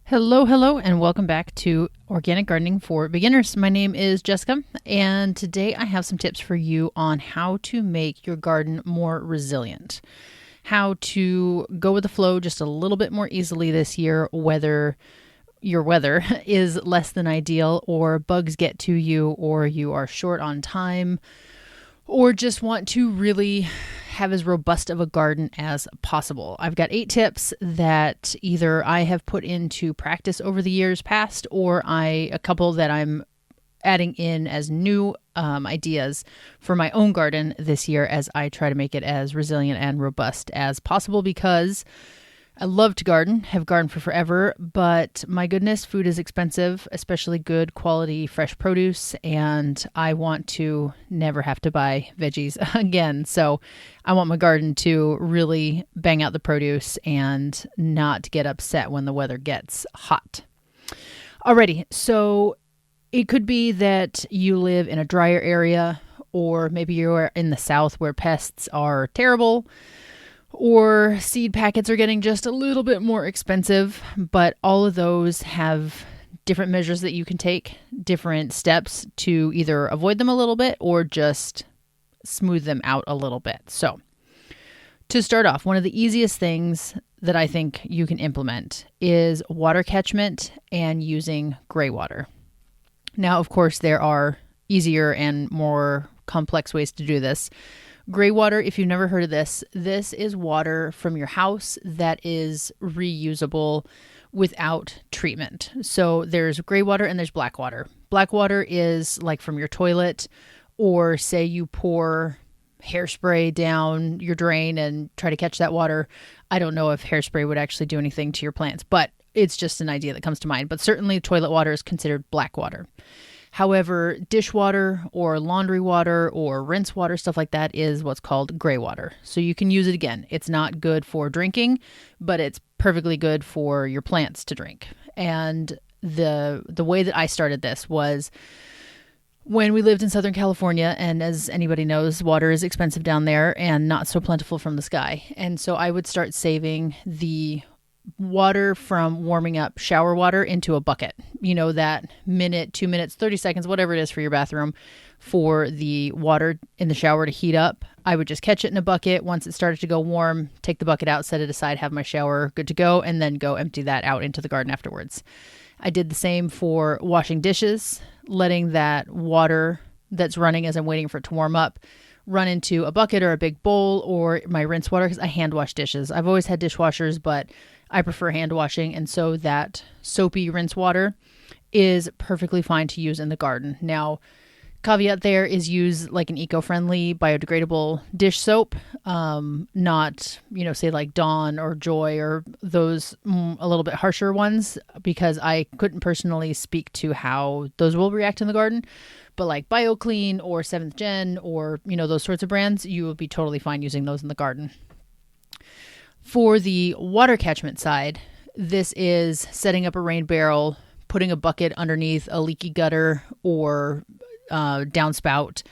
Hello, and welcome back to Organic Gardening for Beginners. My name is Jessica, and today I have some tips for you on how to make your garden more resilient, how to go with the flow just a little bit more easily this year, whether your weather is less than ideal, or bugs get to you, or you are short on time, or just want to really have as robust of a garden as possible. I've got 8 tips that either I have put into practice over the years past, or a couple that I'm adding in as new ideas for my own garden this year as I try to make it as resilient and robust as possible, because I love to garden, have gardened for forever, but my goodness, food is expensive, especially good quality fresh produce, and I want to never have to buy veggies again. So I want my garden to really bang out the produce and not get upset when the weather gets hot. Alrighty, so it could be that you live in a drier area, or maybe you're in the South where pests are terrible, or seed packets are getting just a little bit more expensive, but all of those have different measures that you can take, different steps to either avoid them a little bit or just smooth them out a little bit. So to start off, one of the easiest things that I think you can implement is water catchment and using gray water. Now, of course, there are easier and more complex ways to do this. Gray water, if you've never heard of this is water from your house that is reusable without treatment. So there's gray water and there's black water. Black water is like from your toilet, or say you pour hairspray down your drain and try to catch that water. I don't know if hairspray would actually do anything to your plants, but it's just an idea that comes to mind. But certainly toilet water is considered black water. However, dishwater or laundry water or rinse water, stuff like that, is what's called gray water. So you can use it again. It's not good for drinking, but it's perfectly good for your plants to drink. And the way that I started this was when we lived in Southern California, and as anybody knows, water is expensive down there and not so plentiful from the sky. And so I would start saving the water from warming up shower water into a bucket. You know, that minute, 2 minutes, 30 seconds, whatever it is for your bathroom, for the water in the shower to heat up. I would just catch it in a bucket. Once it started to go warm, take the bucket out, set it aside, have my shower good to go, and then go empty that out into the garden afterwards. I did the same for washing dishes, letting that water that's running as I'm waiting for it to warm up run into a bucket or a big bowl, or my rinse water, because I hand wash dishes. I've always had dishwashers, but I prefer hand washing, and so that soapy rinse water is perfectly fine to use in the garden. Now, caveat there is use like an eco-friendly biodegradable dish soap, not, say like Dawn or Joy or those a little bit harsher ones, because I couldn't personally speak to how those will react in the garden. But like BioClean or 7th Gen or, those sorts of brands, you will be totally fine using those in the garden. For the water catchment side, this is setting up a rain barrel, putting a bucket underneath a leaky gutter or downspout,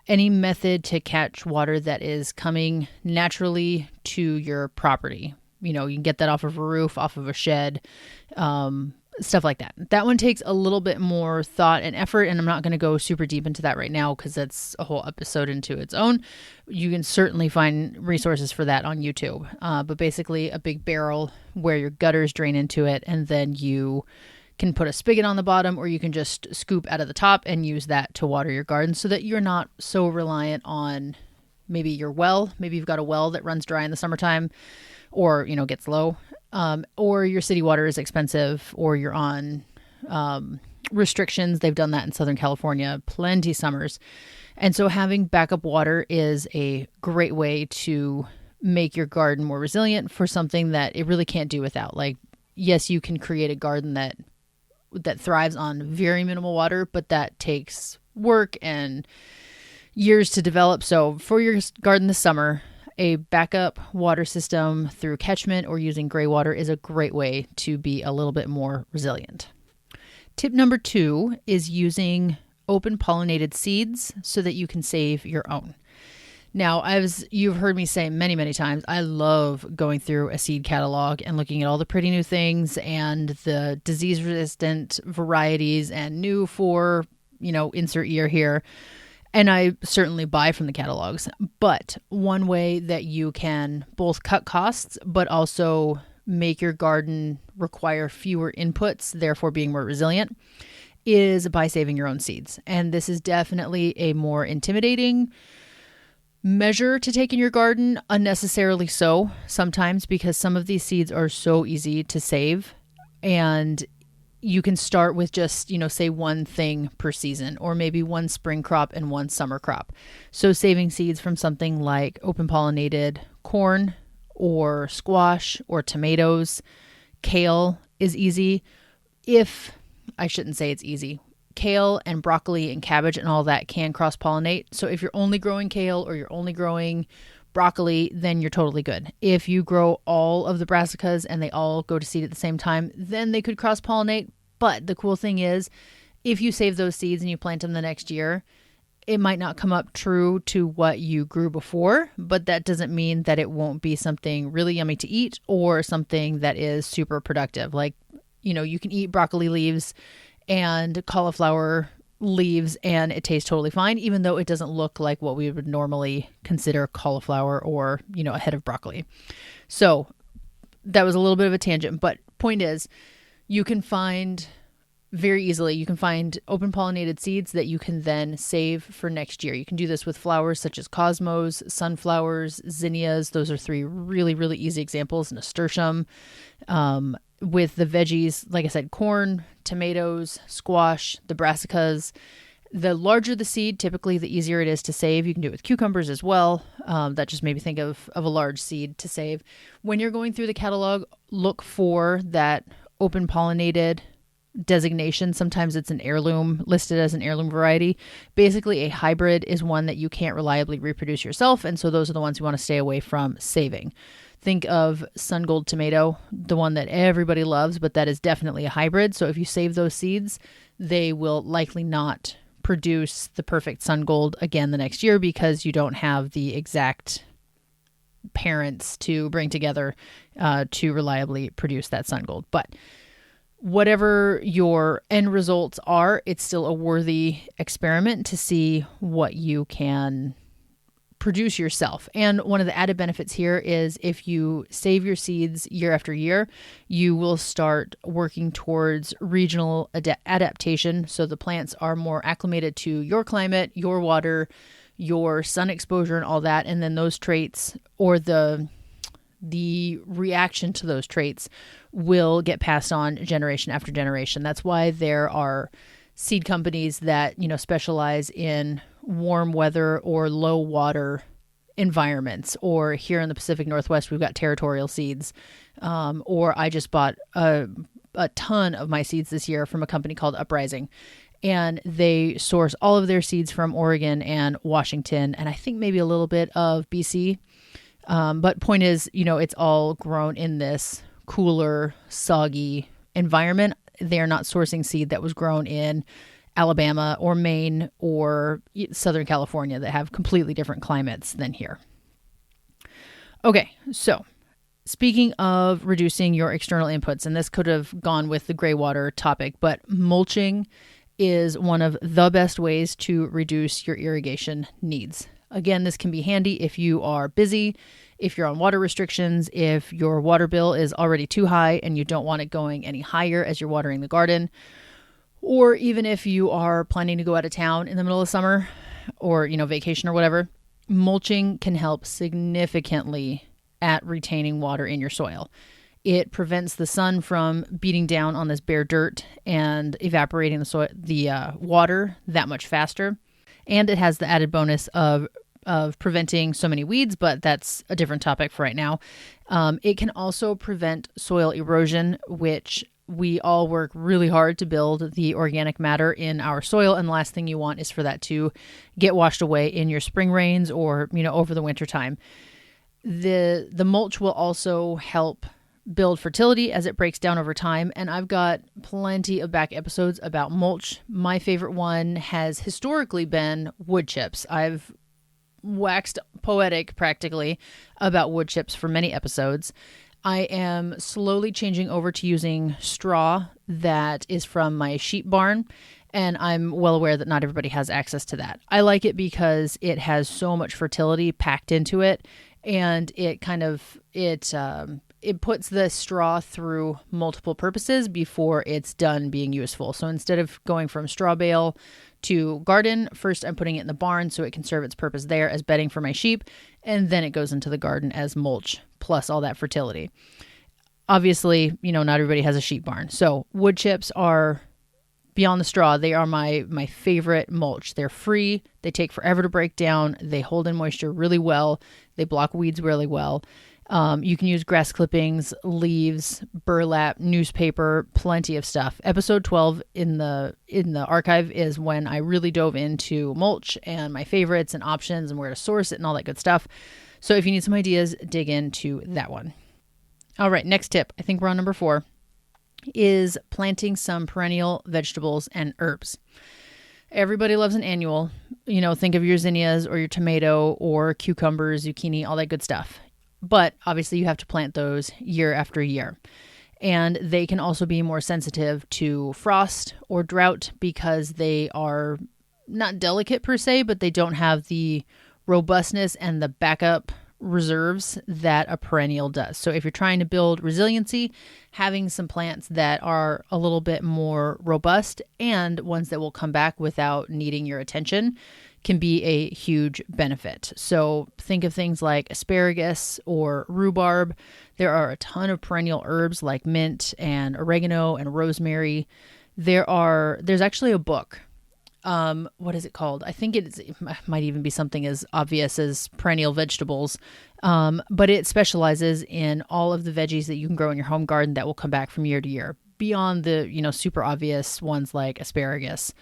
any method to catch water that is coming naturally to your property. You can get that off of a roof, off of a shed, stuff like that. That one takes a little bit more thought and effort, and I'm not going to go super deep into that right now because that's a whole episode into its own. You can certainly find resources for that on YouTube. But basically a big barrel where your gutters drain into it, and then you can put a spigot on the bottom, or you can just scoop out of the top and use that to water your garden so that you're not so reliant on maybe your well. Maybe you've got a well that runs dry in the summertime or, gets low. Or your city water is expensive, or you're on restrictions. They've done that in Southern California, plenty summers. And so having backup water is a great way to make your garden more resilient for something that it really can't do without. Like, yes, you can create a garden that thrives on very minimal water, but that takes work and years to develop. So for your garden this summer, a backup water system through catchment or using gray water is a great way to be a little bit more resilient. Tip number 2 is using open pollinated seeds so that you can save your own. Now, as you've heard me say many, many times, I love going through a seed catalog and looking at all the pretty new things and the disease resistant varieties and new for, insert year here. And I certainly buy from the catalogs. But one way that you can both cut costs, but also make your garden require fewer inputs, therefore being more resilient, is by saving your own seeds. And this is definitely a more intimidating measure to take in your garden, unnecessarily so sometimes, because some of these seeds are so easy to save, and you can start with just, say one thing per season, or maybe one spring crop and one summer crop. So saving seeds from something like open pollinated corn or squash or tomatoes, kale is easy. I shouldn't say it's easy. Kale and broccoli and cabbage and all that can cross-pollinate. So if you're only growing kale or you're only growing broccoli, then you're totally good. If you grow all of the brassicas and they all go to seed at the same time, then they could cross-pollinate. But the cool thing is, if you save those seeds and you plant them the next year, it might not come up true to what you grew before, but that doesn't mean that it won't be something really yummy to eat or something that is super productive. Like, you can eat broccoli leaves and cauliflower leaves and it tastes totally fine, even though it doesn't look like what we would normally consider cauliflower or, a head of broccoli. So that was a little bit of a tangent, but point is, you can find open pollinated seeds that you can then save for next year. You can do this with flowers such as cosmos, sunflowers, zinnias. Those are 3 really, really easy examples. Nasturtium. With the veggies, like I said, corn, tomatoes, squash, the brassicas. The larger the seed, typically the easier it is to save. You can do it with cucumbers as well. That just made me think of a large seed to save. When you're going through the catalog, look for that open pollinated designation. Sometimes it's an heirloom, listed as an heirloom variety. Basically, a hybrid is one that you can't reliably reproduce yourself, and so those are the ones you want to stay away from saving. Think of sun gold tomato, the one that everybody loves, but that is definitely a hybrid. So if you save those seeds, they will likely not produce the perfect sun gold again the next year because you don't have the exact parents to bring together to reliably produce that sun gold. But whatever your end results are, it's still a worthy experiment to see what you can produce yourself. And one of the added benefits here is if you save your seeds year after year, you will start working towards regional adaptation. So the plants are more acclimated to your climate, your water, your sun exposure and all that. And then those traits or the reaction to those traits will get passed on generation after generation. That's why there are seed companies that, specialize in warm weather or low water environments. Or here in the Pacific Northwest, we've got territorial seeds. Or I just bought a ton of my seeds this year from a company called Uprising. And they source all of their seeds from Oregon and Washington, and I think maybe a little bit of BC. But point is, it's all grown in this cooler, soggy environment. They're not sourcing seed that was grown in Alabama or Maine or Southern California that have completely different climates than here. Okay, so speaking of reducing your external inputs, and this could have gone with the gray water topic, but mulching is one of the best ways to reduce your irrigation needs. Again, this can be handy if you are busy, if you're on water restrictions, if your water bill is already too high and you don't want it going any higher as you're watering the garden, or even if you are planning to go out of town in the middle of summer or, vacation or whatever. Mulching can help significantly at retaining water in your soil. It prevents the sun from beating down on this bare dirt and evaporating the water that much faster. And it has the added bonus of preventing so many weeds, but that's a different topic for right now. It can also prevent soil erosion, which we all work really hard to build the organic matter in our soil. And the last thing you want is for that to get washed away in your spring rains or, over the winter time. The mulch will also help build fertility as it breaks down over time. And I've got plenty of back episodes about mulch. My favorite one has historically been wood chips. I've waxed poetic practically about wood chips for many episodes. I am slowly changing over to using straw that is from my sheep barn, and I'm well aware that not everybody has access to that. I like it because it has so much fertility packed into it, and it kind of it puts the straw through multiple purposes before it's done being useful. So instead of going from straw bale to garden, first I'm putting it in the barn so it can serve its purpose there as bedding for my sheep, and then it goes into the garden as mulch, plus all that fertility. Obviously, not everybody has a sheep barn. So wood chips are beyond the straw. They are my favorite mulch. They're free. They take forever to break down. They hold in moisture really well. They block weeds really well. You can use grass clippings, leaves, burlap, newspaper, plenty of stuff. Episode 12 in the archive is when I really dove into mulch and my favorites and options and where to source it and all that good stuff. So if you need some ideas, dig into that one. All right, next tip. I think we're on number 4 is planting some perennial vegetables and herbs. Everybody loves an annual. Think of your zinnias or your tomato or cucumbers, zucchini, all that good stuff. But obviously you have to plant those year after year. And they can also be more sensitive to frost or drought because they are not delicate per se, but they don't have the robustness and the backup reserves that a perennial does. So if you're trying to build resiliency, having some plants that are a little bit more robust and ones that will come back without needing your attention can be a huge benefit. So think of things like asparagus or rhubarb. There are a ton of perennial herbs like mint and oregano and rosemary. There's actually a book. What is it called? I think it might even be something as obvious as perennial vegetables. But it specializes in all of the veggies that you can grow in your home garden that will come back from year to year, beyond the, super obvious ones like asparagus.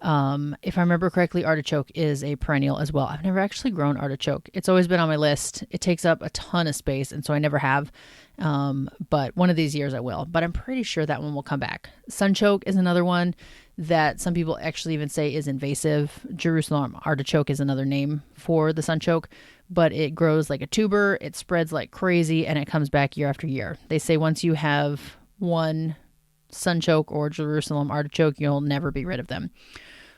If I remember correctly, artichoke is a perennial as well. I've never actually grown artichoke. It's always been on my list. It takes up a ton of space, and so I never have. But one of these years I will. But I'm pretty sure that one will come back. Sunchoke is another one that some people actually even say is invasive. Jerusalem artichoke is another name for the sunchoke, but it grows like a tuber. It spreads like crazy, and it comes back year after year. They say once you have one sunchoke or Jerusalem artichoke, you'll never be rid of them.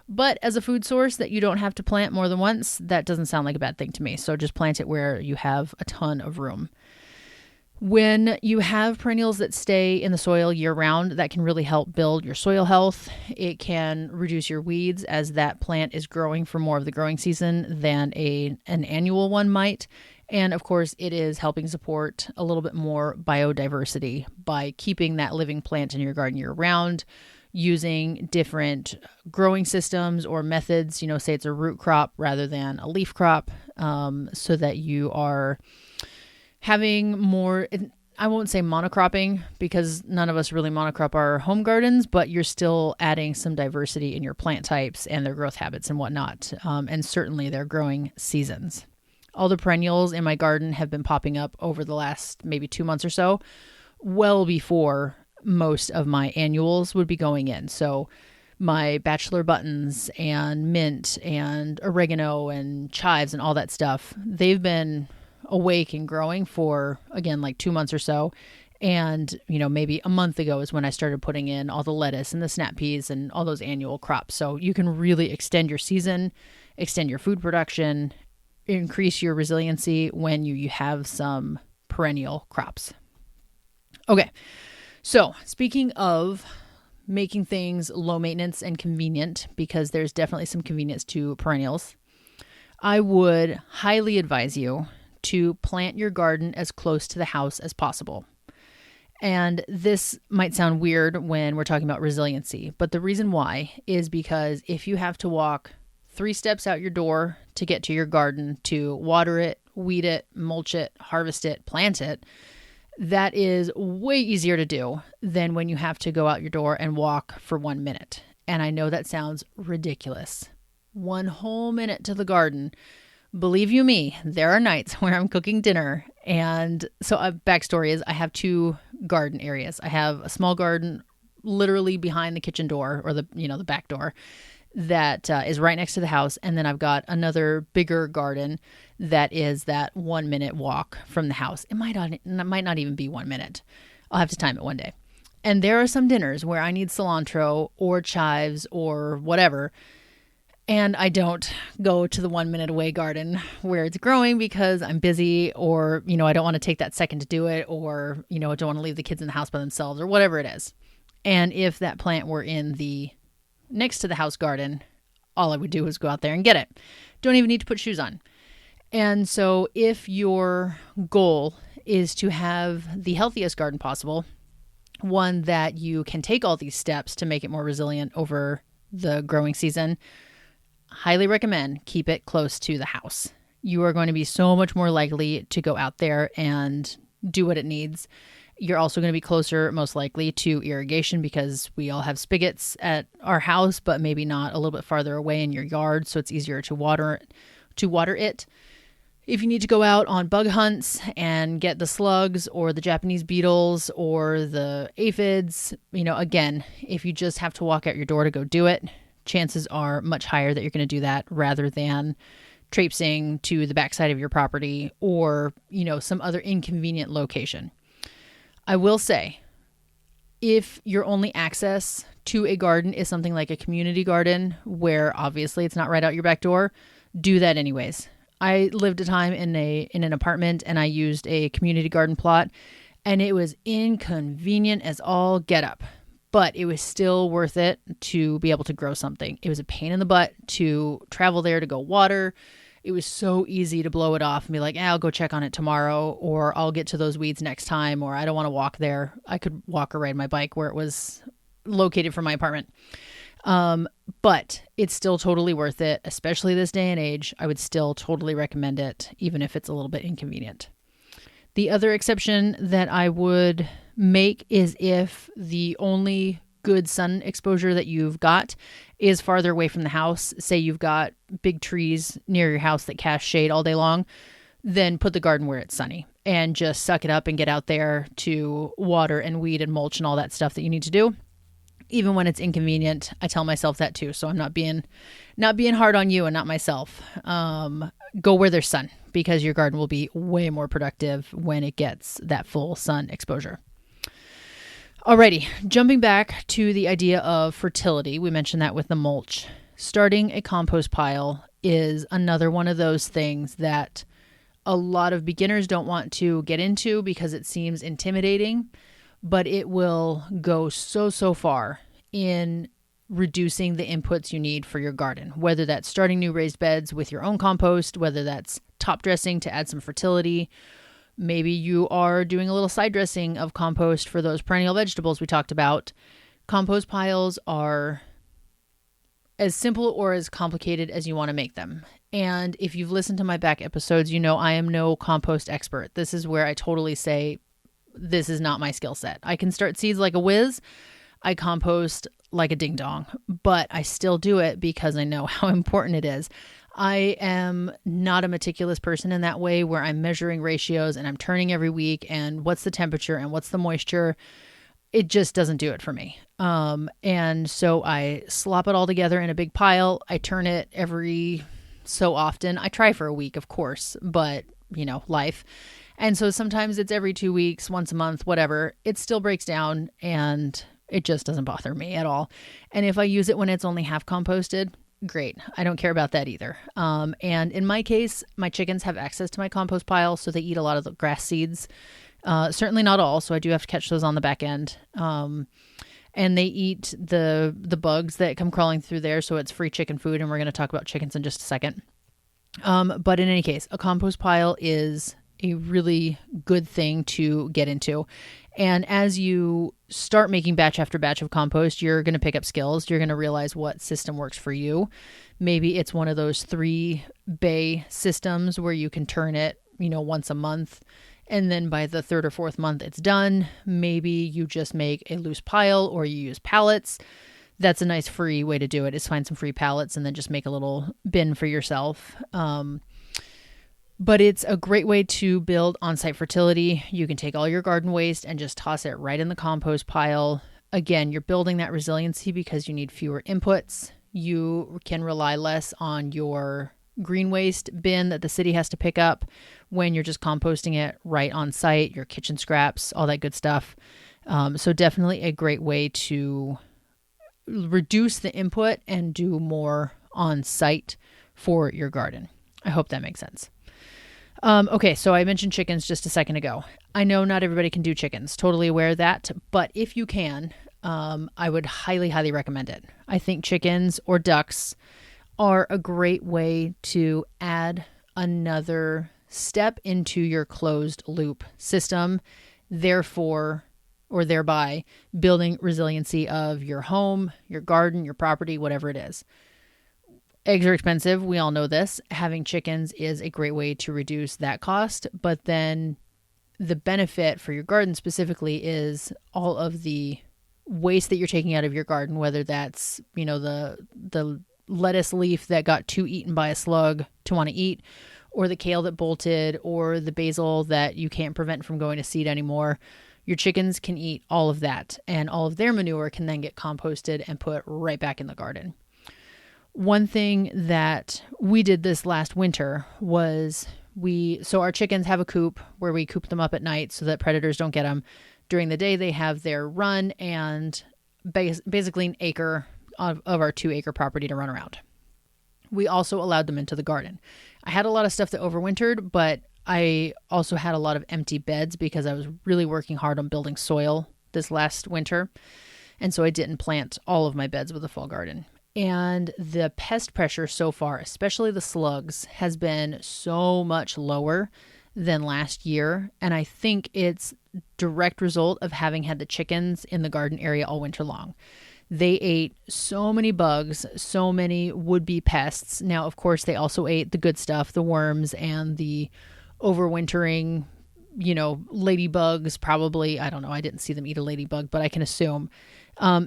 But as a food source that you don't have to plant more than once, that doesn't sound like a bad thing to me. So just plant it where you have a ton of room. When you have perennials that stay in the soil year round, that can really help build your soil health. It can reduce your weeds as that plant is growing for more of the growing season than an annual one might. And of course, it is helping support a little bit more biodiversity by keeping that living plant in your garden year round, using different growing systems or methods, say it's a root crop rather than a leaf crop, so that you are having more, I won't say monocropping because none of us really monocrop our home gardens, but you're still adding some diversity in your plant types and their growth habits and whatnot, and certainly their growing seasons. All the perennials in my garden have been popping up over the last maybe 2 months or so, well before most of my annuals would be going in. So my bachelor buttons and mint and oregano and chives and all that stuff, they've been awake and growing for, again, like 2 months or so. And, maybe a month ago is when I started putting in all the lettuce and the snap peas and all those annual crops. So you can really extend your season, extend your food production, increase your resiliency when you have some perennial crops. Okay. So speaking of making things low maintenance and convenient, because there's definitely some convenience to perennials, I would highly advise you to plant your garden as close to the house as possible. And this might sound weird when we're talking about resiliency, but the reason why is because if you have to walk 3 steps out your door to get to your garden to water it, weed it, mulch it, harvest it, plant it, that is way easier to do than when you have to go out your door and walk for 1 minute. And I know that sounds ridiculous. 1 whole minute to the garden. Believe you me, there are nights where I'm cooking dinner. And so a backstory is I have 2 garden areas. I have a small garden literally behind the kitchen door or the back door that is right next to the house. And then I've got another bigger garden that is that 1 minute walk from the house. It might not even be 1 minute. I'll have to time it one day. And there are some dinners where I need cilantro or chives or whatever. And I don't go to the 1 minute away garden where it's growing because I'm busy, or, I don't want to take that second to do it, or, I don't want to leave the kids in the house by themselves, or whatever it is. And if that plant were in the next to the house garden, all I would do is go out there and get it. Don't even need to put shoes on. And so if your goal is to have the healthiest garden possible, one that you can take all these steps to make it more resilient over the growing season, highly recommend keep it close to the house. You are going to be so much more likely to go out there and do what it needs. You're also going to be closer, most likely, to irrigation because we all have spigots at our house, but maybe not a little bit farther away in your yard, so it's easier to water it. If you need to go out on bug hunts and get the slugs or the Japanese beetles or the aphids, again, if you just have to walk out your door to go do it, chances are much higher that you're going to do that rather than traipsing to the backside of your property or, some other inconvenient location. I will say, if your only access to a garden is something like a community garden, where obviously it's not right out your back door, do that anyways. I lived a time in an apartment and I used a community garden plot, and it was inconvenient as all get up. But it was still worth it to be able to grow something. It was a pain in the butt to travel there to go water. It was so easy to blow it off and be like, I'll go check on it tomorrow, or I'll get to those weeds next time, or I don't want to walk there. I could walk or ride my bike where it was located from my apartment. But it's still totally worth it, especially this day and age. I would still totally recommend it, even if it's a little bit inconvenient. The other exception that I would make is if the only good sun exposure that you've got is farther away from the house. Say you've got big trees near your house that cast shade all day long, then put the garden where it's sunny and just suck it up and get out there to water and weed and mulch and all that stuff that you need to do. Even when it's inconvenient, I tell myself that too. So I'm not being hard on you and not myself. Go where there's sun, because your garden will be way more productive when it gets that full sun exposure. Alrighty, jumping back to the idea of fertility. We mentioned that with the mulch. Starting a compost pile is another one of those things that a lot of beginners don't want to get into because it seems intimidating, but it will go so far in reducing the inputs you need for your garden, whether that's starting new raised beds with your own compost, whether that's top dressing to add some fertility. Maybe you are doing a little side dressing of compost for those perennial vegetables we talked about. Compost piles are as simple or as complicated as you want to make them. And if you've listened to my back episodes, you know I am no compost expert. This is where I totally say, this is not my skill set. I can start seeds like a whiz. I compost like a ding dong, but I still do it because I know how important it is. I am not a meticulous person in that way where I'm measuring ratios and I'm turning every week and what's the temperature and what's the moisture. It just doesn't do it for me. And so I slop it all together in a big pile. I turn it every so often. I try for a week, of course, but life. And so sometimes it's every 2 weeks, once a month, whatever. It still breaks down and it just doesn't bother me at all. And if I use it when it's only half composted, great. I don't care about that either. And in my case, my chickens have access to my compost pile, so they eat a lot of the grass seeds. Certainly not all, so I do have to catch those on the back end. And they eat the bugs that come crawling through there, so it's free chicken food, and we're going to talk about chickens in just a second. But in any case, a compost pile is a really good thing to get into. And as you start making batch after batch of compost, you're going to pick up skills. You're going to realize what system works for you. Maybe it's one of those 3 bay systems where you can turn it, once a month. And then by the 3rd or 4th month, it's done. Maybe you just make a loose pile or you use pallets. That's a nice free way to do it, is find some free pallets and then just make a little bin for yourself. But it's a great way to build on-site fertility. You can take all your garden waste and just toss it right in the compost pile. Again, you're building that resiliency because you need fewer inputs. You can rely less on your green waste bin that the city has to pick up when you're just composting it right on site, your kitchen scraps, all that good stuff. So definitely a great way to reduce the input and do more on site for your garden. I hope that makes sense. Okay, so I mentioned chickens just a second ago. I know not everybody can do chickens, totally aware of that, but if you can, I would highly, highly recommend it. I think chickens or ducks are a great way to add another step into your closed loop system, therefore, or thereby building resiliency of your home, your garden, your property, whatever it is. Eggs are expensive. We all know this. Having chickens is a great way to reduce that cost. But then the benefit for your garden specifically is all of the waste that you're taking out of your garden, whether that's, the lettuce leaf that got too eaten by a slug to want to eat, or the kale that bolted, or the basil that you can't prevent from going to seed anymore. Your chickens can eat all of that, and all of their manure can then get composted and put right back in the garden. One thing that we did this last winter was so our chickens have a coop where we coop them up at night so that predators don't get them. During the day, they have their run and basically an acre of our 2-acre property to run around. We also allowed them into the garden. I had a lot of stuff that overwintered, but I also had a lot of empty beds because I was really working hard on building soil this last winter. And so I didn't plant all of my beds with a fall garden. And the pest pressure so far, especially the slugs, has been so much lower than last year. And I think it's direct result of having had the chickens in the garden area all winter long. They ate so many bugs, so many would-be pests. Now, of course, they also ate the good stuff, the worms and the overwintering, ladybugs probably. I don't know. I didn't see them eat a ladybug, but I can assume.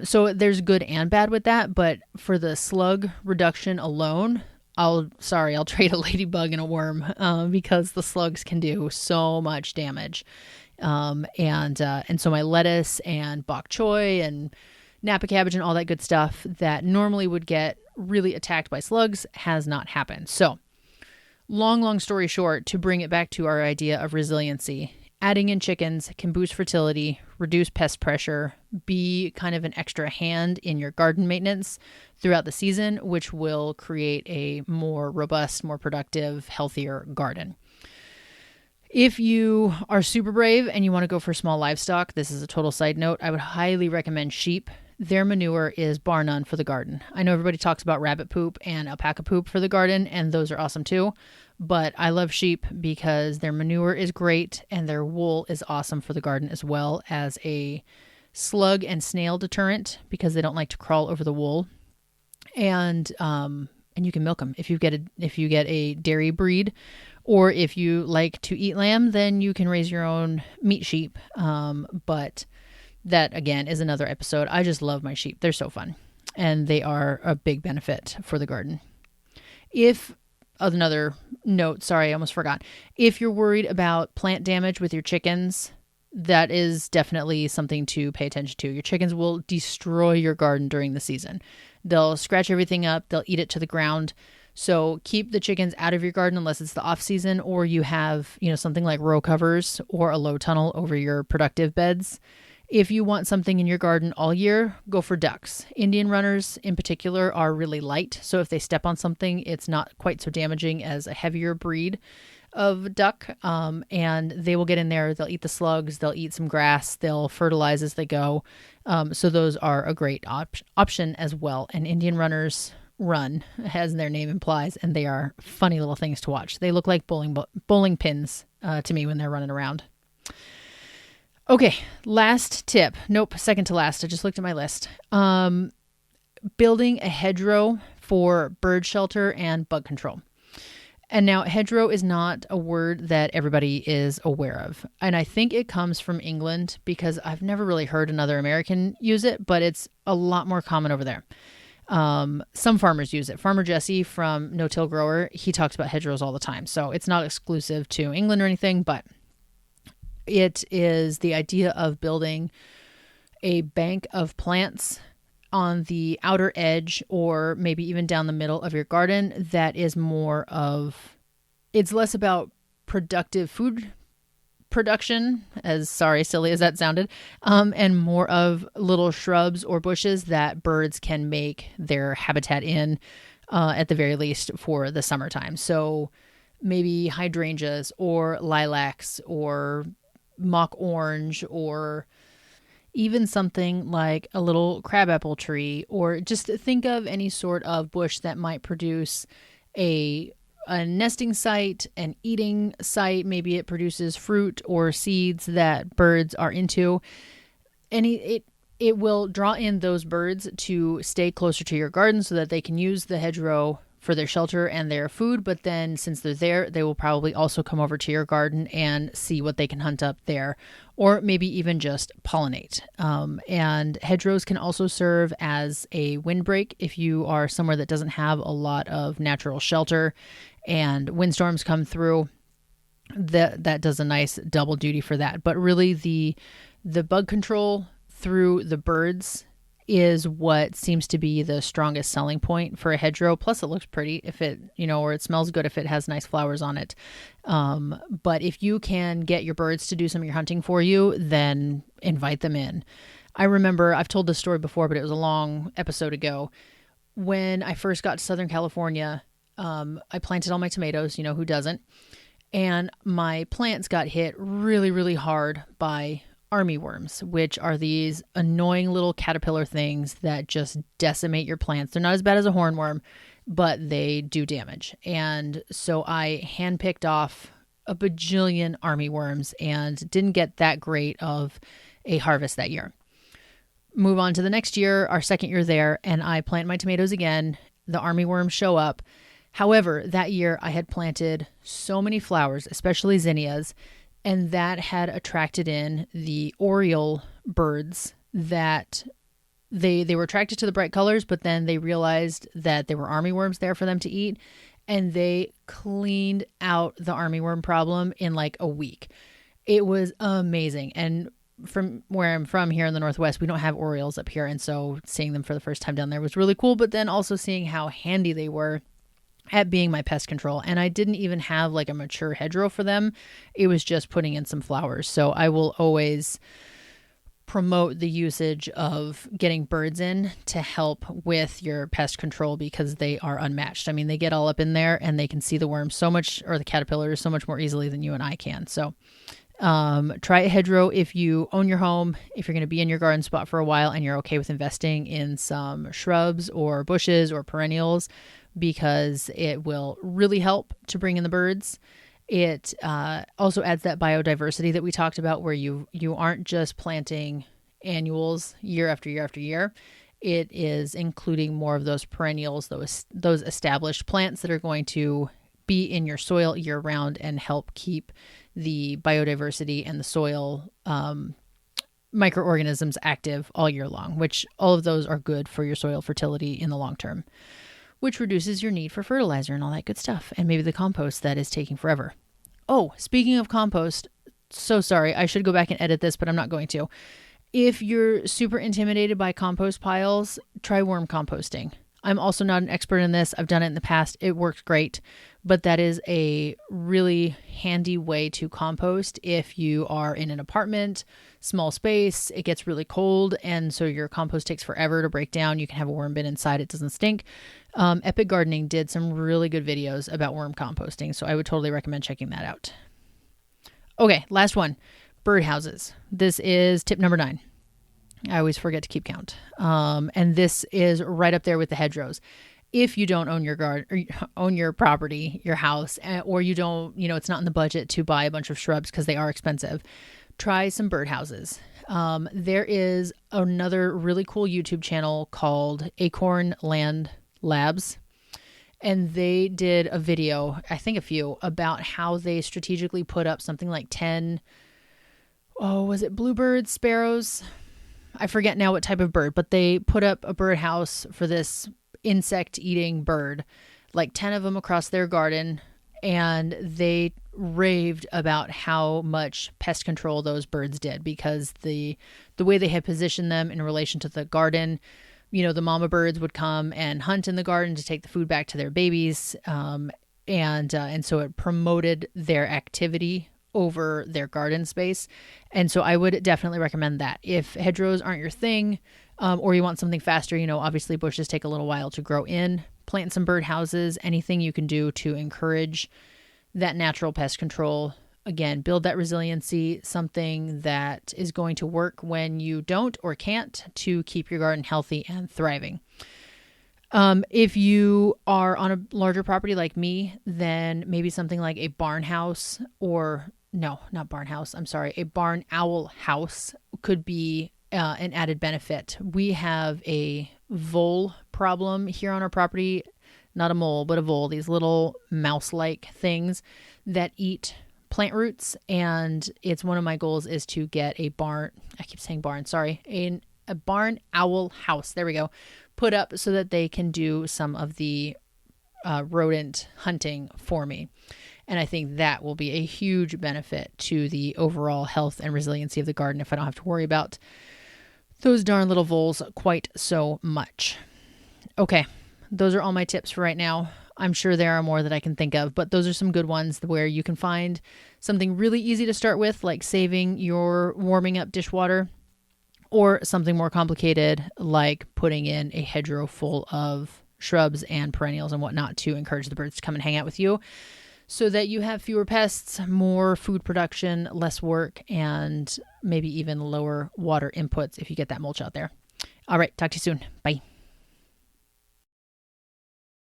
So there's good and bad with that. But for the slug reduction alone, I'll trade a ladybug and a worm because the slugs can do so much damage. And so my lettuce and bok choy and Napa cabbage and all that good stuff that normally would get really attacked by slugs has not happened. So long story short, to bring it back to our idea of resiliency, adding in chickens can boost fertility, reduce pest pressure, be kind of an extra hand in your garden maintenance throughout the season, which will create a more robust, more productive, healthier garden. If you are super brave and you want to go for small livestock, this is a total side note, I would highly recommend sheep. Their manure is bar none for the garden. I know everybody talks about rabbit poop and alpaca poop for the garden, and those are awesome too. But I love sheep because their manure is great and their wool is awesome for the garden as well as a slug and snail deterrent because they don't like to crawl over the wool. And you can milk them if you get a dairy breed, or if you like to eat lamb, then you can raise your own meat sheep. But that again is another episode. I just love my sheep. They're so fun and they are a big benefit for the garden. Another note, sorry, I almost forgot. If you're worried about plant damage with your chickens, that is definitely something to pay attention to. Your chickens will destroy your garden during the season. They'll scratch everything up. They'll eat it to the ground. So keep the chickens out of your garden unless it's the off season or you have, something like row covers or a low tunnel over your productive beds. If you want something in your garden all year, go for ducks. Indian runners in particular are really light. So if they step on something, it's not quite so damaging as a heavier breed of duck. And they will get in there. They'll eat the slugs. They'll eat some grass. They'll fertilize as they go. So those are a great option as well. And Indian runners run, as their name implies, and they are funny little things to watch. They look like bowling pins to me when they're running around. Okay, last tip. Nope, second to last. I just looked at my list. Building a hedgerow for bird shelter and bug control. And now hedgerow is not a word that everybody is aware of. And I think it comes from England because I've never really heard another American use it, but it's a lot more common over there. Some farmers use it. Farmer Jesse from No Till Grower, he talks about hedgerows all the time. So it's not exclusive to England or anything, but it is the idea of building a bank of plants on the outer edge or maybe even down the middle of your garden, that is it's less about productive food production, as silly as that sounded, and more of little shrubs or bushes that birds can make their habitat in, at the very least for the summertime. So maybe hydrangeas or lilacs or mock orange, or even something like a little crabapple tree, or just think of any sort of bush that might produce a nesting site, an eating site. Maybe it produces fruit or seeds that birds are into. It will draw in those birds to stay closer to your garden so that they can use the hedgerow for their shelter and their food. But then since they're there, they will probably also come over to your garden and see what they can hunt up there, or maybe even just pollinate. And hedgerows can also serve as a windbreak if you are somewhere that doesn't have a lot of natural shelter and windstorms come through. That does a nice double duty for that. But really the bug control through the birds is what seems to be the strongest selling point for a hedgerow. Plus it looks pretty if it, or it smells good if it has nice flowers on it. But if you can get your birds to do some of your hunting for you, then invite them in. I remember, I've told this story before, but it was a long episode ago. When I first got to Southern California, I planted all my tomatoes, who doesn't? And my plants got hit really, really hard by army worms, which are these annoying little caterpillar things that just decimate your plants. They're not as bad as a hornworm, but they do damage. And so I handpicked off a bajillion army worms and didn't get that great of a harvest that year. Move on to the next year, our second year there, and I plant my tomatoes again. The army worms show up. However, that year I had planted so many flowers, especially zinnias, and that had attracted in the oriole birds that they were attracted to the bright colors, but then they realized that there were armyworms there for them to eat, and they cleaned out the armyworm problem in like a week. It was amazing. And from where I'm from here in the Northwest, we don't have orioles up here, and so seeing them for the first time down there was really cool, but then also seeing how handy they were at being my pest control. And I didn't even have like a mature hedgerow for them. It was just putting in some flowers. So I will always promote the usage of getting birds in to help with your pest control, because they are unmatched. I mean, they get all up in there and they can see the worms so much, or the caterpillars so much more easily than you and I can. So try a hedgerow if you own your home, if you're going to be in your garden spot for a while and you're okay with investing in some shrubs or bushes or perennials, because it will really help to bring in the birds. It also adds that biodiversity that we talked about, where you aren't just planting annuals year after year after year. It is including more of those perennials, those established plants that are going to be in your soil year round and help keep the biodiversity and the soil microorganisms active all year long, which all of those are good for your soil fertility in the long term, which reduces your need for fertilizer and all that good stuff, and maybe the compost that is taking forever. Oh, speaking of compost, so sorry, I should go back and edit this, but I'm not going to. If you're super intimidated by compost piles, try worm composting. I'm also not an expert in this. I've done it in the past. It works great, but that is a really handy way to compost if you are in an apartment, small space, it gets really cold, and so your compost takes forever to break down. You can have a worm bin inside. It doesn't stink. Epic Gardening did some really good videos about worm composting, so I would totally recommend checking that out. Okay, last one, birdhouses. This is tip number 9. I always forget to keep count. And this is right up there with the hedgerows. If you don't own your garden, or own your property, your house, or you don't, it's not in the budget to buy a bunch of shrubs because they are expensive, try some birdhouses. There is another really cool YouTube channel called Acorn Land Labs, and they did a video, I think a few, about how they strategically put up something like 10, was it bluebirds, sparrows? I forget now what type of bird, but they put up a birdhouse for this insect-eating bird, like 10 of them across their garden, and they raved about how much pest control those birds did, because the way they had positioned them in relation to the garden the mama birds would come and hunt in the garden to take the food back to their babies. And so it promoted their activity over their garden space. And so I would definitely recommend that. If hedgerows aren't your thing, or you want something faster, obviously bushes take a little while to grow in. Plant some bird houses, anything you can do to encourage that natural pest control. Again, build that resiliency, something that is going to work when you don't or can't, to keep your garden healthy and thriving. If you are on a larger property like me, then maybe something like a barn house, or no, not barn house. I'm sorry. A barn owl house could be an added benefit. We have a vole problem here on our property, not a mole, but a vole, these little mouse-like things that eat plant roots. And it's one of my goals is to get a barn, I keep saying barn, sorry, a barn owl house, there we go, put up so that they can do some of the rodent hunting for me. And I think that will be a huge benefit to the overall health and resiliency of the garden if I don't have to worry about those darn little voles quite so much. Okay, those are all my tips for right now. I'm sure there are more that I can think of, but those are some good ones where you can find something really easy to start with, like saving your warming up dishwater, or something more complicated like putting in a hedgerow full of shrubs and perennials and whatnot to encourage the birds to come and hang out with you, so that you have fewer pests, more food production, less work, and maybe even lower water inputs if you get that mulch out there. All right, talk to you soon. Bye.